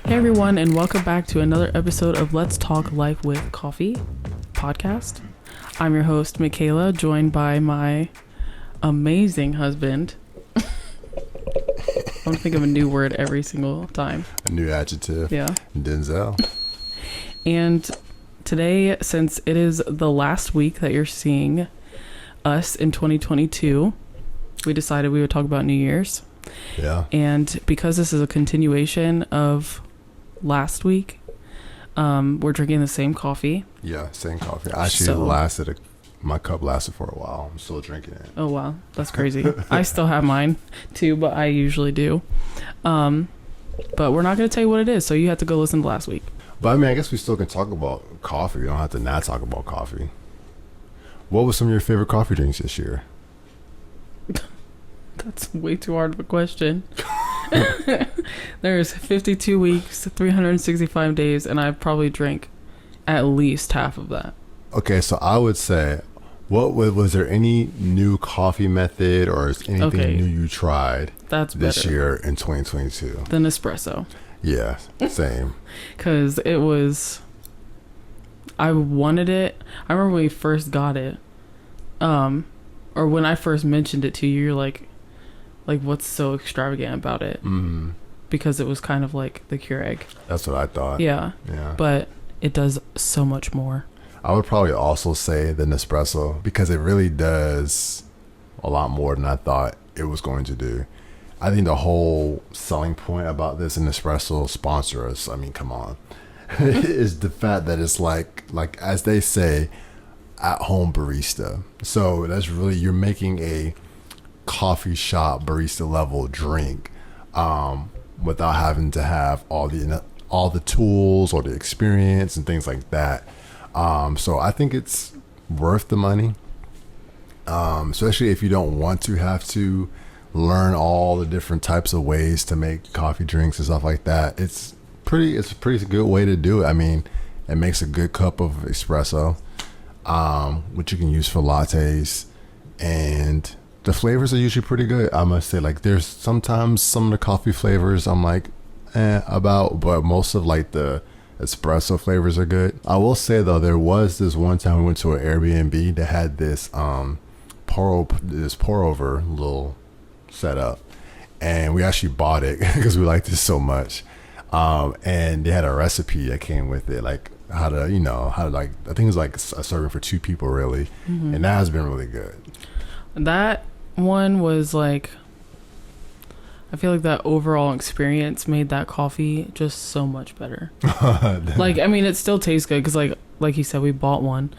Hey everyone, and welcome back to another episode of Let's Talk Life with Coffee podcast. I'm your host, Michaela, joined by my amazing husband. I'm gonna think of a new word every single time. A new adjective. Yeah. Denzel. And today, since it is the last week that you're seeing us in 2022, we decided we would talk about New Year's. Yeah. And because this is a continuation of last week, we're drinking the same coffee. Yeah, same coffee. Actually, my cup lasted for a while. I'm still drinking it. Oh wow, that's crazy. I still have mine too, but I usually do. But we're not going to tell you what it is, so you have to go listen to last week. But I mean, I guess we still can talk about coffee. We don't have to not talk about coffee. What was some of your favorite coffee drinks this year? That's way too hard of a question. There's 52 weeks, 365 days, and I probably drank at least half of that. Okay, so I would say, was there any new coffee method or is anything new you tried this year in 2022? The Nespresso. Yeah, same. Because I wanted it. I remember when we first got it, or when I first mentioned it to you, you're like what's so extravagant about it? Mm-hmm. Because it was kind of like the Keurig. That's what I thought. Yeah. But it does so much more. I would probably also say the Nespresso because it really does a lot more than I thought it was going to do. I think the whole selling point about this, and Nespresso sponsor us, I mean, come on, is the fact that it's like as they say, at home barista. So that's really, you're making a coffee shop barista level drink without having to have all the tools or the experience and things like that. So I think it's worth the money, especially if you don't want to have to learn all the different types of ways to make coffee drinks and stuff like that. It's a pretty good way to do it. I mean, it makes a good cup of espresso, which you can use for lattes, and the flavors are usually pretty good. I must say, like, there's sometimes some of the coffee flavors I'm like about, but most of like the espresso flavors are good. I will say though, there was this one time we went to an Airbnb that had this pour over little setup, and we actually bought it because we liked it so much. And they had a recipe that came with it, like how to like, I think it was like a serving for 2 people really. Mm-hmm. And that has been really good. That one was like, I feel like that overall experience made that coffee just so much better. Like, I mean, it still tastes good because like you said, we bought one,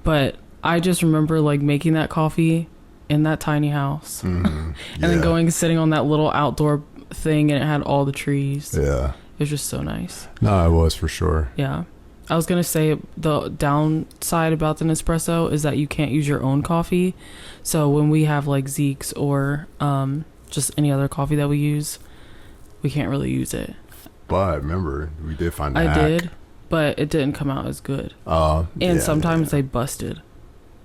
but I just remember like making that coffee in that tiny house, mm-hmm. and then sitting on that little outdoor thing, and it had all the trees. Yeah, it was just so nice. No, it was for sure. Yeah. I was going to say the downside about the Nespresso is that you can't use your own coffee. So when we have like Zeke's or just any other coffee that we use, we can't really use it. But remember, we did find I did, but it didn't come out as good. And sometimes they busted.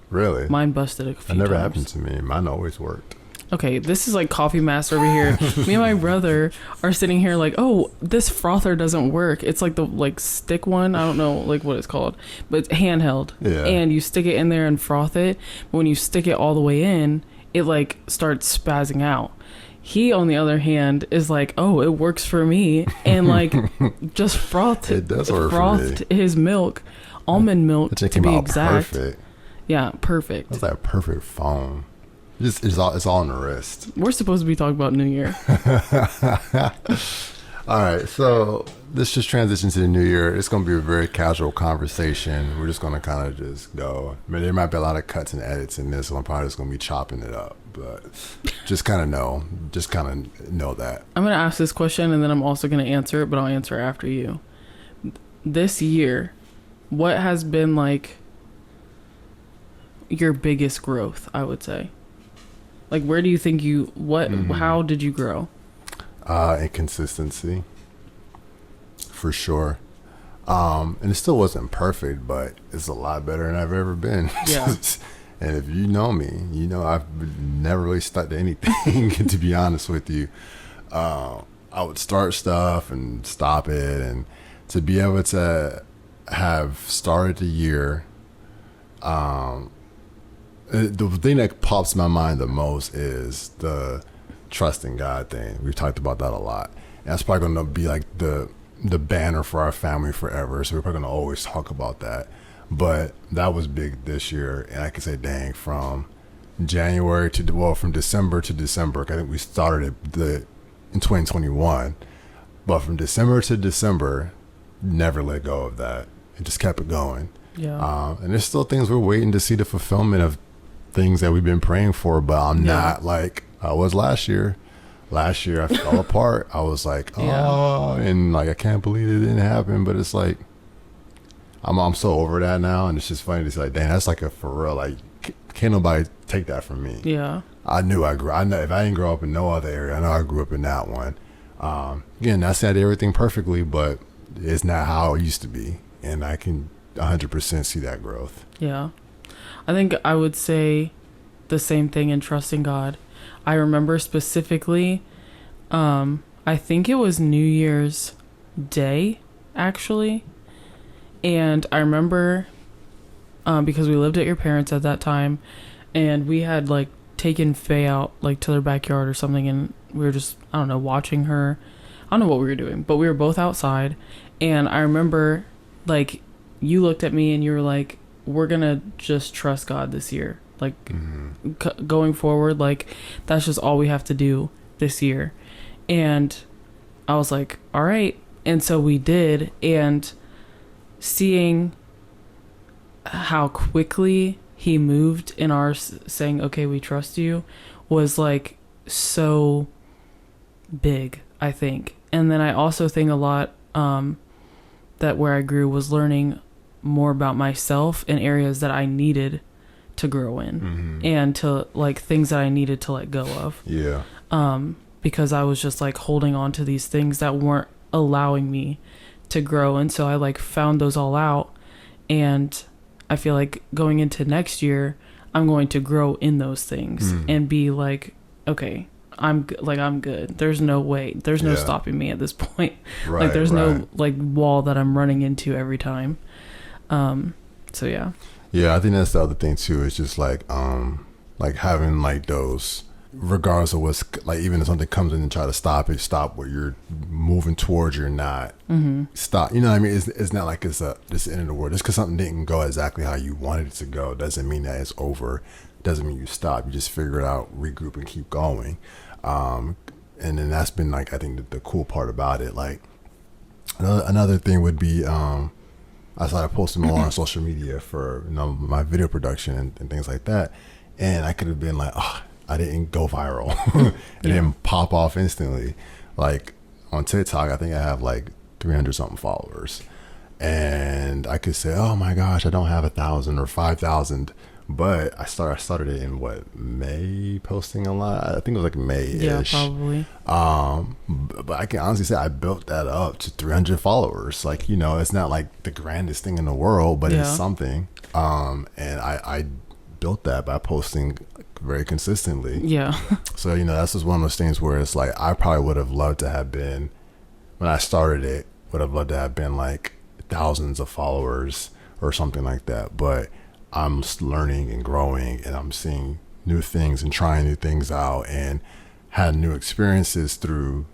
Really? Mine busted a few times. That never happened to me. Mine always worked. Okay, this is like Coffee Master over here. Me and my brother are sitting here like, oh, this frother doesn't work. It's like the stick one. I don't know like what it's called, but it's handheld. Yeah. And you stick it in there and froth it. But when you stick it all the way in, it like starts spazzing out. He, on the other hand, is like, oh, it works for me, and like just frothed his milk, almond milk to be exact. Perfect. Yeah, perfect. That's like perfect foam. It's all on the wrist. We're supposed to be talking about New Year. All right, so let's just transition to the New Year. It's going to be a very casual conversation. We're just going to kind of just go. I mean, there might be a lot of cuts and edits in this, so I'm probably just going to be chopping it up. But just kind of know that. I'm going to ask this question, and then I'm also going to answer it, but I'll answer after you. This year, what has been like your biggest growth, I would say? Like, where do you think how did you grow? Inconsistency. For sure. And it still wasn't perfect, but it's a lot better than I've ever been. Yeah. And if you know me, you know I've never really stuck to anything, to be honest with you. I would start stuff and stop it, and to be able to have started the year, the thing that pops in my mind the most is the trusting God thing. We've talked about that a lot. And that's probably going to be like the banner for our family forever. So we're probably going to always talk about that. But that was big this year. And I can say, dang, from December to December, I think we started in 2021. But from December to December, never let go of that. It just kept it going. Yeah. And there's still things we're waiting to see the fulfillment of things that we've been praying for, but I'm not like I was last year. Last year I fell apart. I was like, and like I can't believe it didn't happen. But it's like I'm so over that now, and it's just funny to say, like, dang, that's like a for real. Like, can't nobody take that from me. Yeah. I know if I didn't grow up in no other area, I know I grew up in that one. Again, not saying I did everything perfectly, but it's not how it used to be, and I can 100% see that growth. Yeah. I think I would say the same thing in trusting God. I remember specifically, I think it was New Year's Day, actually. And I remember, because we lived at your parents' at that time, and we had like taken Faye out like to their backyard or something, and we were just, I don't know, watching her. I don't know what we were doing, but we were both outside. And I remember like you looked at me and you were like, we're gonna just trust God this year, like going forward, like that's just all we have to do this year. And I was like, all right. And so we did, and seeing how quickly he moved in our saying, okay, we trust you, was like so big, I think. And then I also think a lot that where I grew was learning more about myself in areas that I needed to grow in, and to like things that I needed to let go of. Yeah. Because I was just like holding on to these things that weren't allowing me to grow. And so I like found those all out, and I feel like going into next year, I'm going to grow in those things and be like, okay, I'm good. There's no way. There's no stopping me at this point. Right, like there's no like wall that I'm running into every time. So yeah. Yeah, I think that's the other thing too. Is just like having like those, regardless of what's like, even if something comes in and try to stop what you're moving towards, you're not stop. You know what I mean? It's not like it's this end of the world. Just because something didn't go exactly how you wanted it to go doesn't mean that it's over. Doesn't mean you stop. You just figure it out, regroup, and keep going. And then that's been like, I think the cool part about it. Like another thing would be, I started posting more on social media for, you know, my video production and things like that. And I could have been like, oh, I didn't go viral. It didn't pop off instantly. Like on TikTok, I think I have like 300 something followers. And I could say, oh my gosh, I don't have 1,000 or 5,000. But I started it in May, posting a lot. I think it was like May-ish. Yeah, probably. But I can honestly say I built that up to 300 followers. Like, you know, it's not like the grandest thing in the world, but it's something. And I built that by posting very consistently. Yeah. So, you know, that's just one of those things where it's like, I probably would have loved to have been, when I started it, would have loved to have been like thousands of followers or something like that. But I'm learning and growing, and I'm seeing new things and trying new things out, and had new experiences through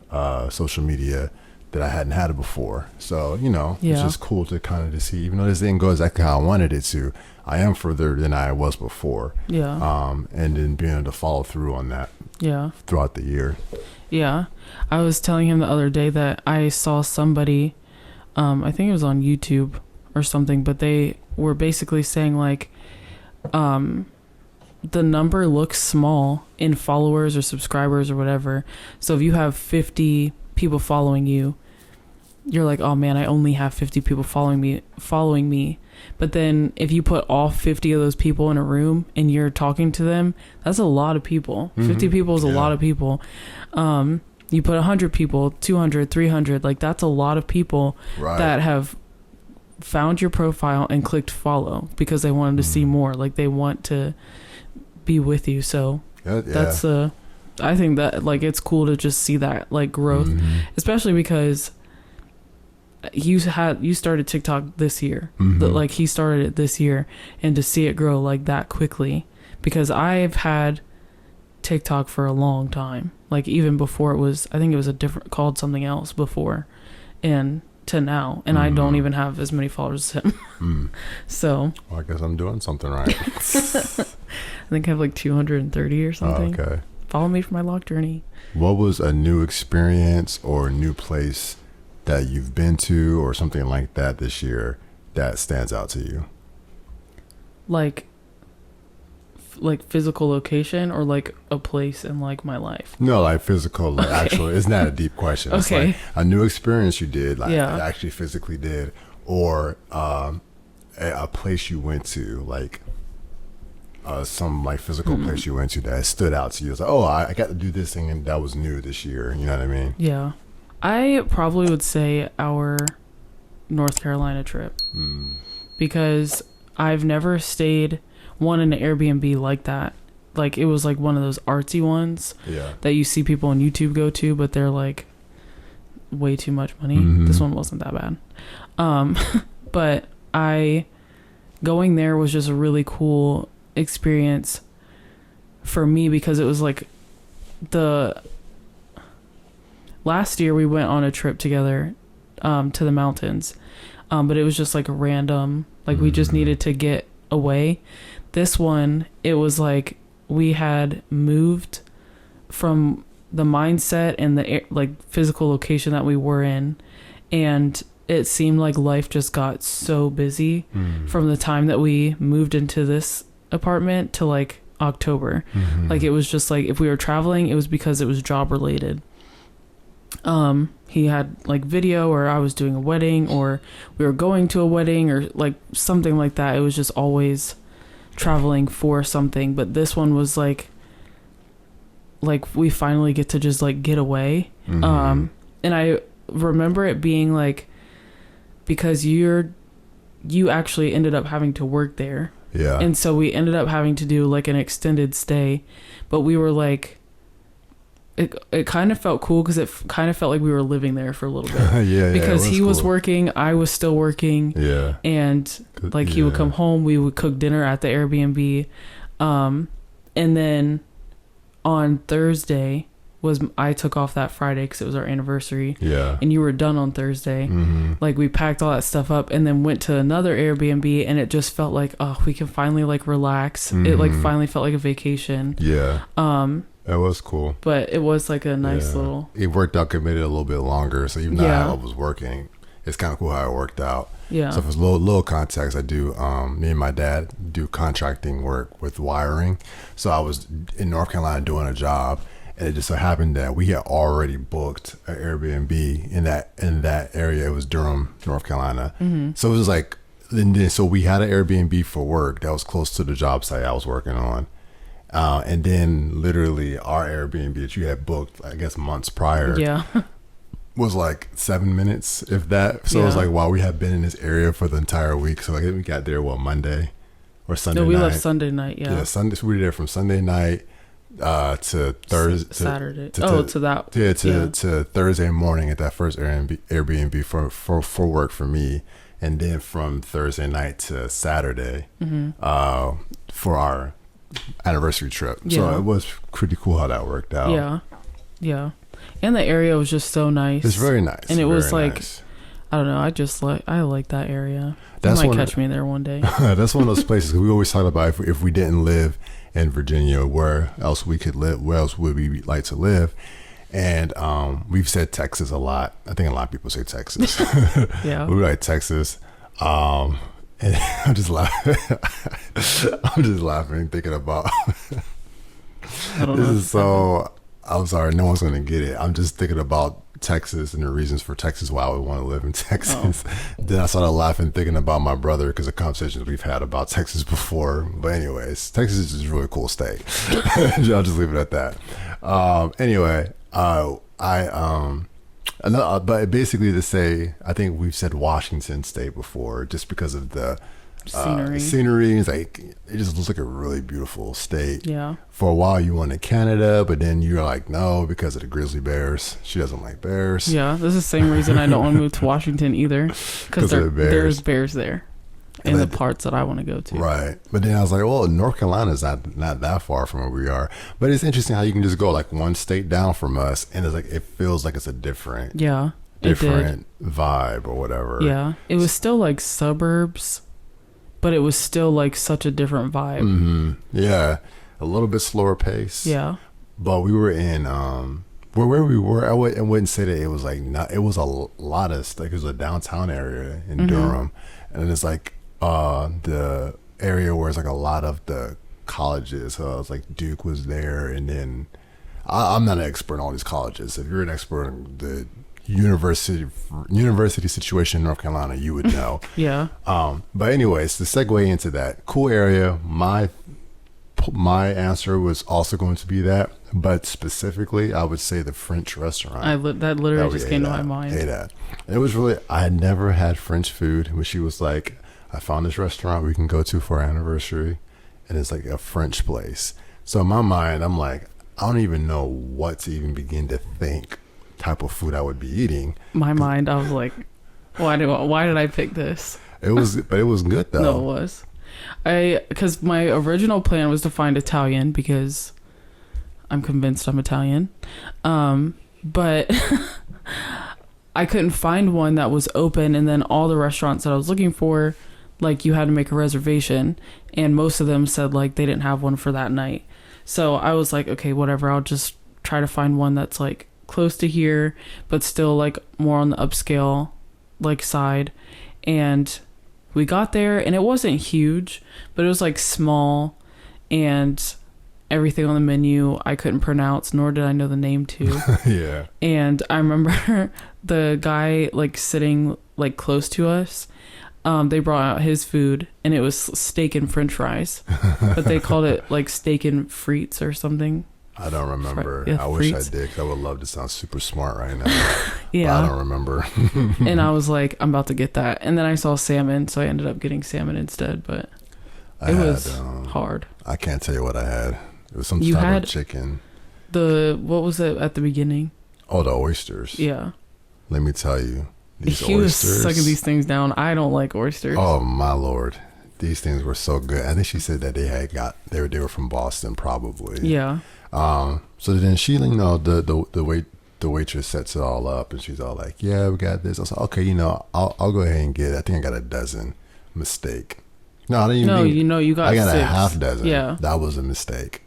social media that I hadn't had it before. So, you know, it's just cool to kind of to see, even though this didn't go exactly how I wanted it to, I am further than I was before. Yeah. And then being able to follow through on that. Yeah. Throughout the year. Yeah. I was telling him the other day that I saw somebody, I think it was on YouTube or something, but they were basically saying like, the number looks small in followers or subscribers or whatever. So if you have 50 people following you, you're like, oh man, I only have 50 people following me. But then if you put all 50 of those people in a room and you're talking to them, that's a lot of people. 50 people is a lot of people. You put 100 people, 200, 300, like that's a lot of people that have found your profile and clicked follow because they wanted to see more. Like they want to be with you. So that's I think that like it's cool to just see that like growth, especially because you started TikTok this year. Like he started it this year, and to see it grow like that quickly, because I've had TikTok for a long time, like even before it was, I think it was called something else before, and to now, and I don't even have as many followers as him. So well, I guess I'm doing something right. I think I have like 230 or something. Okay. Follow me for my lock journey. What was a new experience or a new place that you've been to or something like that this year that stands out to you? Like physical location, or like a place in like my life? No, like physical, like actual. It's not a deep question. It's Okay. like a new experience you did, like actually physically did, or a place you went to, like some like physical place you went to that stood out to you. It's like, oh, I got to do this thing, and that was new this year. You know what I mean? Yeah. I probably would say our North Carolina trip, because I've never stayed in an Airbnb like that. Like it was like one of those artsy ones that you see people on YouTube go to, but they're like way too much money. This one wasn't that bad. But going there was just a really cool experience for me, because it was like last year we went on a trip together to the mountains, but it was just like a random, like we just needed to get away. This one, it was like we had moved from the mindset and the like physical location that we were in, and it seemed like life just got so busy from the time that we moved into this apartment to like October. Like it was just like if we were traveling, it was because it was job related. He had like video, or I was doing a wedding, or we were going to a wedding, or like something like that. It was just always traveling for something. But this one was like we finally get to just like get away. And I remember it being like, because you actually ended up having to work there. Yeah. And so we ended up having to do like an extended stay, but we were like, it kind of felt cool, because it kind of felt like we were living there for a little bit. Because he was working, I was still working. Yeah. And like he would come home, we would cook dinner at the Airbnb. And then on Thursday I took off that Friday because it was our anniversary. Yeah. And you were done on Thursday. Like we packed all that stuff up and then went to another Airbnb, and it just felt like, oh, we can finally like relax. It like finally felt like a vacation. Yeah. It was cool. But it was like a nice little... It worked out, committed a little bit longer. So even though I was working, it's kind of cool how it worked out. Yeah. So for a little context, I do, me and my dad do contracting work with wiring. So I was in North Carolina doing a job, and it just so happened that we had already booked an Airbnb in that area. It was Durham, North Carolina. So it was like, so we had an Airbnb for work that was close to the job site I was working on. And then literally our Airbnb that you had booked, I guess months prior, was like 7 minutes, if that. So it was like, wow, we had been in this area for the entire week. So like we got there, Monday or Sunday night? No, we left Sunday night, yeah. Sunday. So we were there from Sunday night to Thursday. Saturday. To Thursday morning at that first Airbnb for work for me. And then from Thursday night to Saturday for our anniversary trip. So it was pretty cool how that worked out. Yeah. And the area was just so nice. It's very nice. And it was like nice. I don't know, I like that area. You might catch me there one day. That's one of those places, we always talk about if we didn't live in Virginia, where else we could live, where else would we like to live? And we've said Texas a lot. I think a lot of people say Texas. Yeah. We like Texas. And I'm just laughing. Thinking about this is so. I'm sorry, no one's gonna get it. I'm just thinking about Texas and the reasons for Texas, why I would want to live in Texas. Then I started laughing, thinking about my brother, because of conversations we've had about Texas before. But anyways, Texas is just a really cool state. I'll just leave it at that. Anyway, but basically to say, I think we've said Washington State before, just because of the Scenery is like, it just looks like a really beautiful state. Yeah. For a while you wanted Canada, but then you're like, no, because of the grizzly bears. She doesn't like bears. Yeah, this is the same reason I don't want to move to Washington either, because there's bears there in the parts that I want to go to. Right. But then I was like, well, North Carolina is not that far from where we are. But it's interesting how you can just go like one state down from us, and it's like, it feels like it's a different vibe or whatever. Yeah. It was still like suburbs, but it was still like such a different vibe. Mm-hmm. Yeah. A little bit slower pace. Yeah. But we were in where we were, I wouldn't say that it was like not, it was a lot of like, it was a downtown area in Durham, and it's like the area where it's like a lot of the colleges. So it was like Duke was there, and then I'm not an expert in all these colleges. If you're an expert in the university situation in North Carolina, you would know. Yeah. But anyways, to segue into that cool area, my answer was also going to be that, but specifically I would say the French restaurant. That literally just came to my mind. It was really, I had never had French food, but she was like, I found this restaurant we can go to for our anniversary, and it's like a French place. So in my mind, I'm like, I don't even know what to even begin to think type of food I would be eating. My mind, I was like, why did I pick this? But it was good though. No, it was. Because my original plan was to find Italian, because I'm convinced I'm Italian. But I couldn't find one that was open, and then all the restaurants that I was looking for, like, you had to make a reservation, and most of them said like they didn't have one for that night. So I was like, okay, whatever, I'll just try to find one that's like close to here but still like more on the upscale like side. And we got there, and it wasn't huge, but it was like small, and everything on the menu I couldn't pronounce, nor did I know the name to. Yeah. And I remember the guy like sitting like close to us, they brought out his food, and it was steak and French fries, but they called it like steak and frites or something. I don't remember. Yeah, I wish I did, 'cause I would love to sound super smart right now. Yeah. But I don't remember. And I was like, I'm about to get that. And then I saw salmon, so I ended up getting salmon instead, but it was hard. I can't tell you what I had. It was some type of chicken. What was it at the beginning? Oh, the oysters. Yeah. Let me tell you. He was sucking these things down. I don't like oysters. Oh my Lord. These things were so good. I think she said that they were from Boston, probably. Yeah. So then she, the waitress sets it all up, and she's all like, yeah, we got this. I was like, okay, I'll go ahead and get it. I think I got a dozen. Mistake. No, I didn't even. No, you got I got 6. a half dozen. Yeah. That was a mistake,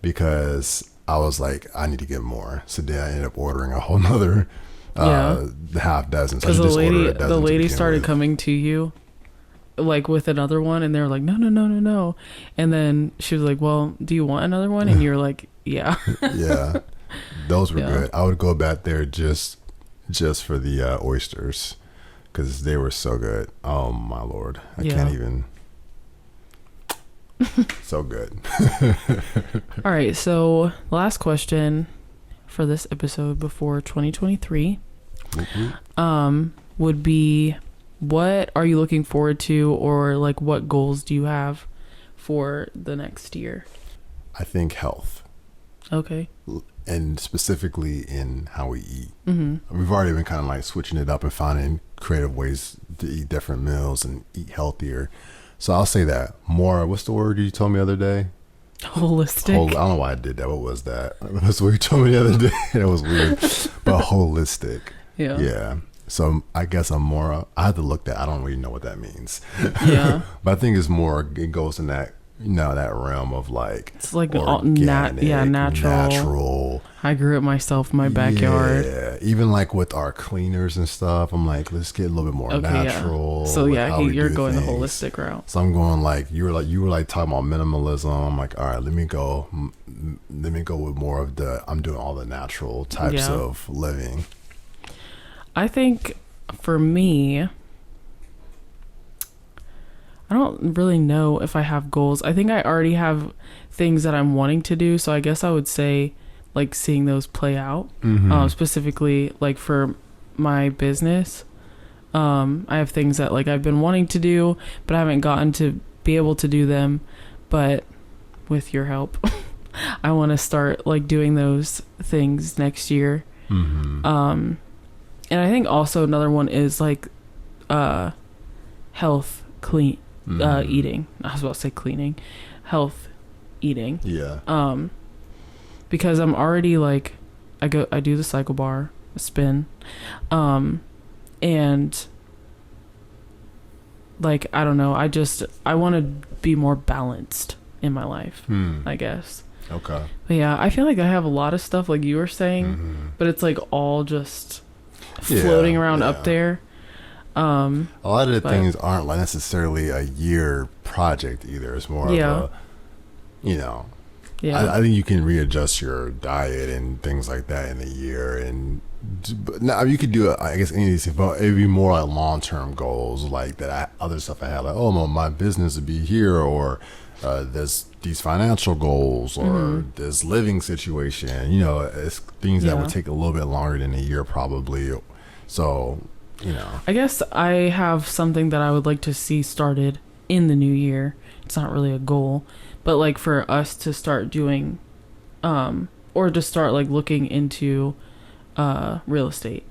because I was like, I need to get more. So then I ended up ordering a whole nother half dozen. So because the lady started coming to you like with another one, and they were like, no, and then she was like, well, do you want another one? And you're like, yeah. Yeah, those were good. I would go back there just for the oysters, because they were so good. Oh my Lord, I can't even. So good. All right, so last question for this episode before 2023 would be, what are you looking forward to, or like what goals do you have for the next year? I think health. Okay. And specifically in how we eat. Mm-hmm. We've already been kind of like switching it up and finding creative ways to eat different meals and eat healthier. So I'll say that more. What's the word you told me the other day? Holistic. I don't know why I did that. What was that? That's what you told me the other day. That was weird. But holistic. Yeah. Yeah. So I guess I have to look that. I don't really know what that means. Yeah. But I think it's more, it goes in that, that realm of like, it's like organic, natural. I grew it myself in my backyard. Yeah. Even like with our cleaners and stuff, I'm like, let's get a little bit more natural. Yeah. So yeah, you're going the holistic route. So I'm going like, you were like talking about minimalism. I'm like, all right, let me go with more of I'm doing all the natural types of living. I think for me, I don't really know if I have goals. I think I already have things that I'm wanting to do. So I guess I would say like seeing those play out, specifically like for my business. I have things that like I've been wanting to do, but I haven't gotten to be able to do them. But with your help, I want to start like doing those things next year. Mm-hmm. And I think also another one is like health clean eating. I was about to say cleaning, health eating. Yeah. Because I'm already like I do the cycle bar, a spin, and like I don't know, I want to be more balanced in my life, I guess. Okay. But yeah, I feel like I have a lot of stuff like you were saying, but it's like all just floating around up there. A lot of the things aren't like necessarily a year project either. It's more of a, you know, I think you can readjust your diet and things like that in a year. And now you could do, I guess, any of these things, but it'd be more like long-term goals like that. Other stuff I had, like, oh, my business would be here, or there's these financial goals, or this living situation. You know, it's things that would take a little bit longer than a year probably. So, you know, I guess I have something that I would like to see started in the new year. It's not really a goal, but like for us to start doing, or to start like looking into real estate.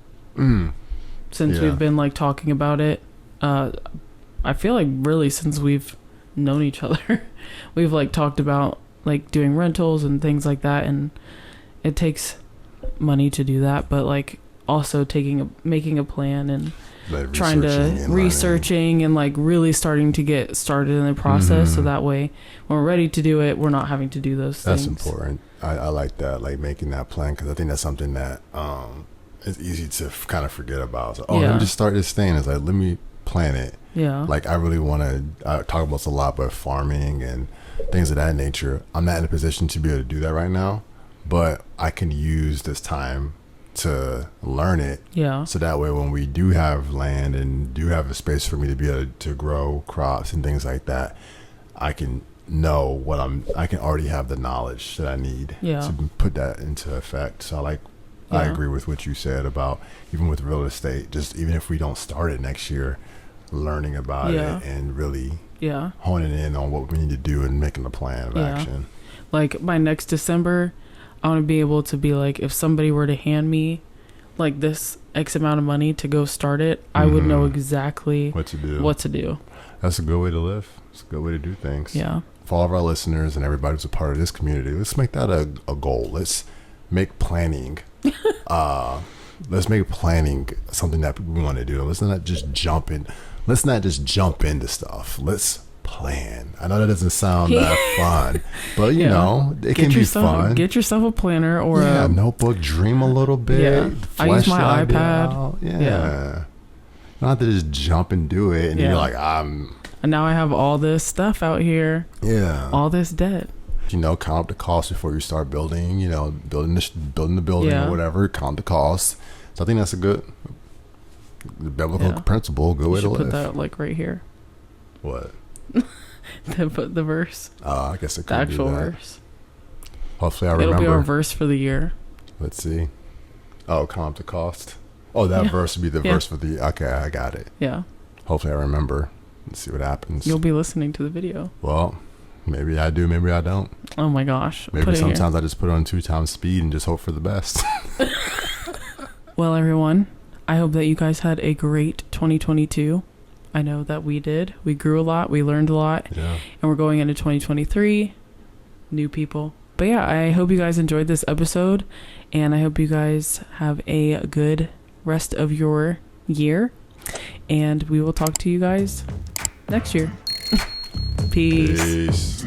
Since we've been like talking about it, I feel like really since we've known each other, we've like talked about like doing rentals and things like that, and it takes money to do that, but like also making a plan and like trying to researching and like really starting to get started in the process, so that way when we're ready to do it, we're not having to do those things. That's important. I like that, like making that plan, because I think that's something that is easy to kind of forget about. So, let me just start this thing. It's like, let me plan it. Yeah. Like I really want to talk about this a lot, but farming and things of that nature, I'm not in a position to be able to do that right now, but I can use this time to learn it. Yeah. So that way when we do have land and do have a space for me to be able to grow crops and things like that, I can know I can already have the knowledge that I need to put that into effect. So I agree with what you said about even with real estate, just even if we don't start it next year, learning about it and really honing in on what we need to do and making a plan of action. Like by next December, I want to be able to be like, if somebody were to hand me like this X amount of money to go start it, I would know exactly what to do. That's a good way to live. It's a good way to do things. Yeah. For all of our listeners and everybody who's a part of this community, let's make that a goal. Let's make planning. Let's make planning something that we want to do. Let's not just jump into stuff. Let's plan. I know that doesn't sound that fun, but you know, it can be fun. Get yourself a planner or a notebook. Dream a little bit. Yeah. I use my iPad. Yeah. You don't have to just jump and do it, and you're like, And now I have all this stuff out here. Yeah. All this debt. You know, count up the cost before you start building. You know, building the building or whatever. Count the cost. So I think that's a good biblical principle. Good way to live. Put that like right here. What? the verse. I guess it could the actual be that. Verse. Hopefully I remember. It'll be our verse for the year. Let's see. Oh, count up the cost. Oh, that verse would be the verse for the. Okay, I got it. Yeah. Hopefully I remember. Let's see what happens. You'll be listening to the video. Well, maybe I do, maybe I don't. Oh my gosh. Maybe sometimes I just put it on 2x speed and just hope for the best. Well, everyone, I hope that you guys had a great 2022. I know that we did. We grew a lot. We learned a lot. Yeah. And we're going into 2023. New people. But yeah, I hope you guys enjoyed this episode. And I hope you guys have a good rest of your year. And we will talk to you guys next year. Peace.